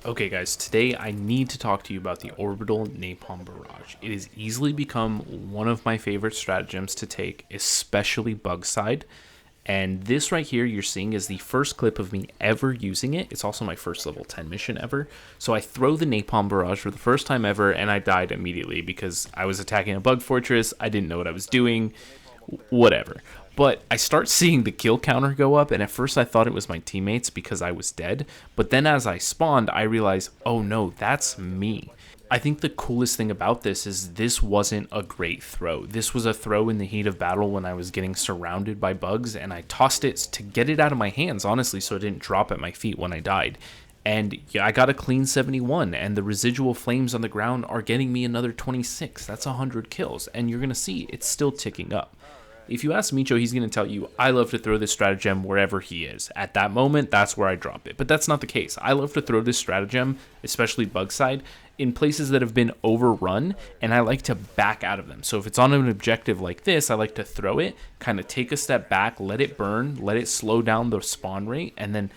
Okay guys, today I need to talk to you about the Orbital Napalm Barrage. It has easily become one of my favorite stratagems to take, especially bug side. And this right here you're seeing is the first clip of me ever using it. It's also my first level 10 mission ever. So I throw the Napalm Barrage for the first time ever and I died immediately because I was attacking a bug fortress. I didn't know what I was doing, whatever. But I start seeing the kill counter go up, and at first I thought it was my teammates because I was dead. But then as I spawned, I realized, oh no, that's me. I think the coolest thing about this wasn't a great throw. This was a throw in the heat of battle when I was getting surrounded by bugs, and I tossed it to get it out of my hands, honestly, so it didn't drop at my feet when I died. And yeah, I got a clean 71, and the residual flames on the ground are getting me another 26. That's 100 kills, and you're going to see it's still ticking up. If you ask Micho, he's going to tell you, I love to throw this stratagem wherever he is. At that moment, that's where I drop it. But that's not the case. I love to throw this stratagem, especially bug side, in places that have been overrun, and I like to back out of them. So if it's on an objective like this, I like to throw it, kind of take a step back, let it burn, let it slow down the spawn rate, and then,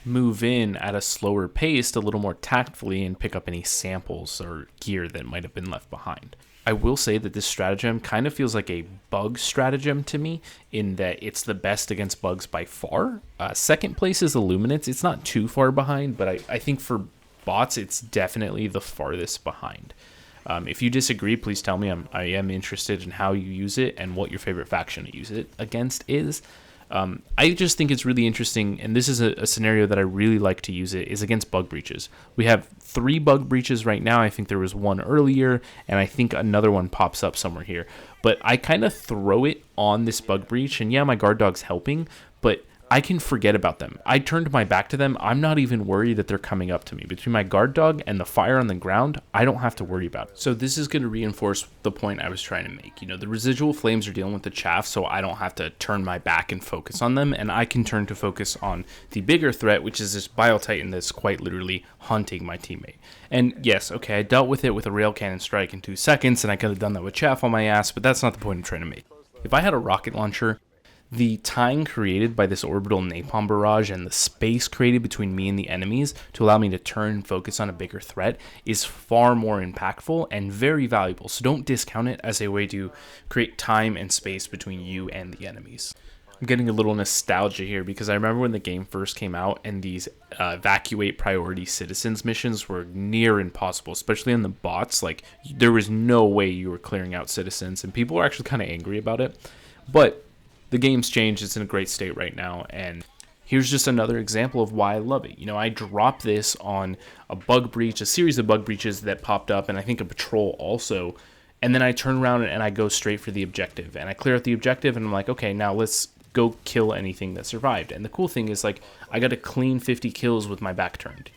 move in at a slower pace, a little more tactfully, and pick up any samples or gear that might have been left behind. I will say that this stratagem kind of feels like a bug stratagem to me in that it's the best against bugs by far. Second place is Illuminates. It's not too far behind, but I think for bots, it's definitely the farthest behind. If you disagree, please tell me. I am interested in how you use it and what your favorite faction to use it against is. I just think it's really interesting, and this is a scenario that I really like to use it, is against bug breaches. We have 3 bug breaches right now. I think there was one earlier, and I think another one pops up somewhere here. But I kind of throw it on this bug breach, and yeah, my guard dog's helping, but I can forget about them. I turned my back to them. I'm not even worried that they're coming up to me. Between my guard dog and the fire on the ground, I don't have to worry about it. So this is going to reinforce the point I was trying to make. The residual flames are dealing with the chaff, so I don't have to turn my back and focus on them, and I can turn to focus on the bigger threat, which is this Bile Titan that's quite literally hunting my teammate. And yes, okay, I dealt with it with a rail cannon strike in 2 seconds, and I could have done that with chaff on my ass, but that's not the point I'm trying to make. If I had a rocket launcher, the time created by this Orbital Napalm Barrage and the space created between me and the enemies to allow me to turn and focus on a bigger threat is far more impactful and very valuable. So don't discount it as a way to create time and space between you and the enemies. I'm getting a little nostalgia here because I remember when the game first came out and these evacuate priority citizens missions were near impossible, especially on the bots. Like, there was no way you were clearing out citizens, and people were actually kind of angry about it. But the game's changed. It's in a great state right now, and here's just another example of why I love it. I dropped this on a bug breach, a series of bug breaches that popped up, and I think a patrol also, and then I turn around and I go straight for the objective, and I clear out the objective, and I'm like, okay, now let's go kill anything that survived. And the cool thing is, like, I got a clean 50 kills with my back turned,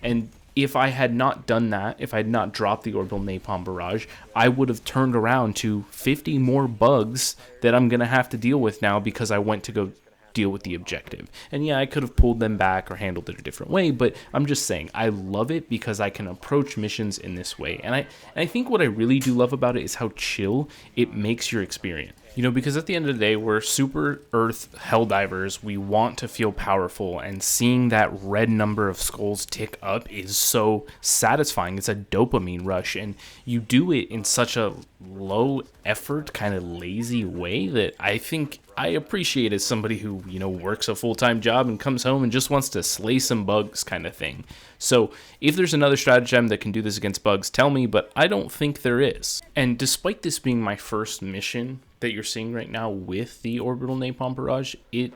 and if I had not done that, if I had not dropped the Orbital Napalm Barrage, I would have turned around to 50 more bugs that I'm going to have to deal with now because I went to go deal with the objective. And yeah, I could have pulled them back or handled it a different way, but I'm just saying, I love it because I can approach missions in this way. And I think what I really do love about it is how chill it makes your experience. Because at the end of the day, we're super Earth Helldivers. We want to feel powerful, and seeing that red number of skulls tick up is so satisfying. It's a dopamine rush, and you do it in such a low effort, kind of lazy way that I think I appreciate as somebody who, works a full-time job and comes home and just wants to slay some bugs kind of thing. So if there's another stratagem that can do this against bugs, tell me, but I don't think there is. And despite this being my first mission that you're seeing right now with the Orbital Napalm Barrage, it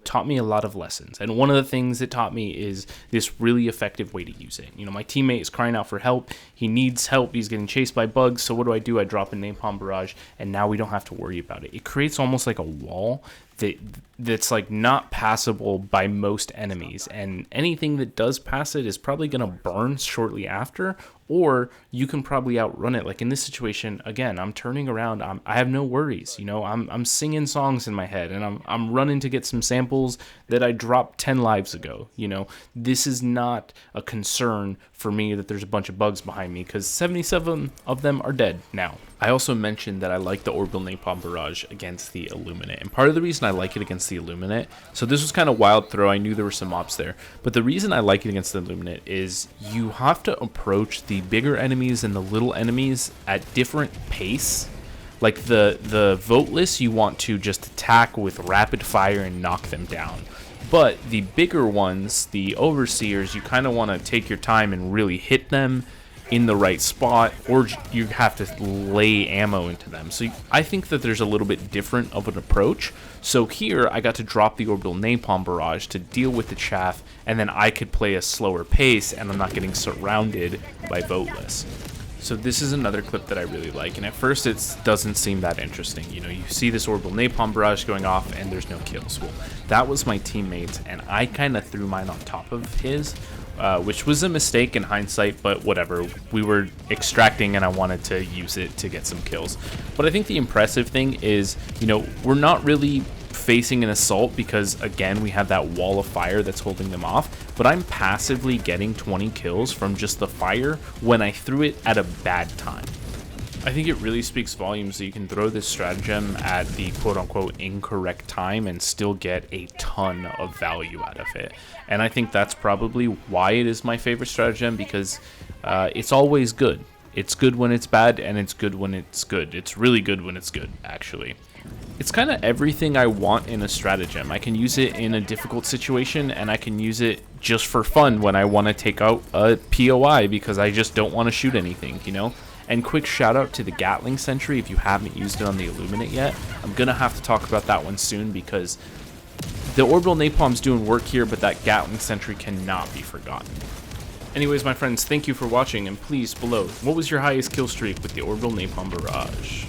taught me a lot of lessons. And one of the things it taught me is this really effective way to use it. My teammate is crying out for help. He needs help. He's getting chased by bugs. So what do? I drop a Napalm Barrage, and now we don't have to worry about it. It creates almost like a wall that's like not passable by most enemies, and anything that does pass it is probably going to burn shortly after or you can probably outrun it. Like in this situation, again, I'm turning around, I have no worries, you know, I'm singing songs in my head, and I'm running to get some samples that I dropped 10 lives ago. You know, this is not a concern for me that there's a bunch of bugs behind me, because 77 of them are dead now. I also mentioned that I like the Orbital Napalm Barrage against the Illuminate, and part of the reason I like it against the Illuminate, so this was kind of wild throw, I knew there were some mobs there, but the reason I like it against the Illuminate is you have to approach the bigger enemies and the little enemies at different pace. Like the voteless, you want to just attack with rapid fire and knock them down. But the bigger ones, the overseers, you kind of want to take your time and really hit them in the right spot, or you have to lay ammo into them. So I think that there's a little bit different of an approach. So here I got to drop the Orbital Napalm Barrage to deal with the chaff, and then I could play a slower pace and I'm not getting surrounded by voteless. So this is another clip that I really like, and at first it doesn't seem that interesting. You know, you see this Orbital Napalm Barrage going off and there's no kills. Well, that was my teammates, and I kind of threw mine on top of his, which was a mistake in hindsight, but whatever. We were extracting and I wanted to use it to get some kills. But I think the impressive thing is, you know, we're not really facing an assault because, again, we have that wall of fire that's holding them off, but I'm passively getting 20 kills from just the fire when I threw it at a bad time. I think it really speaks volumes that you can throw this stratagem at the quote-unquote incorrect time and still get a ton of value out of it. And I think that's probably why it is my favorite stratagem, because it's always good. It's good when it's bad, and it's good when it's good. It's really good when it's good, actually. It's kind of everything I want in a stratagem. I can use it in a difficult situation, and I can use it just for fun when I want to take out a POI because I just don't want to shoot anything, you know? And quick shout out to the Gatling Sentry if you haven't used it on the Illuminate yet. I'm going to have to talk about that one soon because the Orbital Napalm's doing work here, but that Gatling Sentry cannot be forgotten. Anyways, my friends, thank you for watching, and please, below, what was your highest kill streak with the Orbital Napalm Barrage?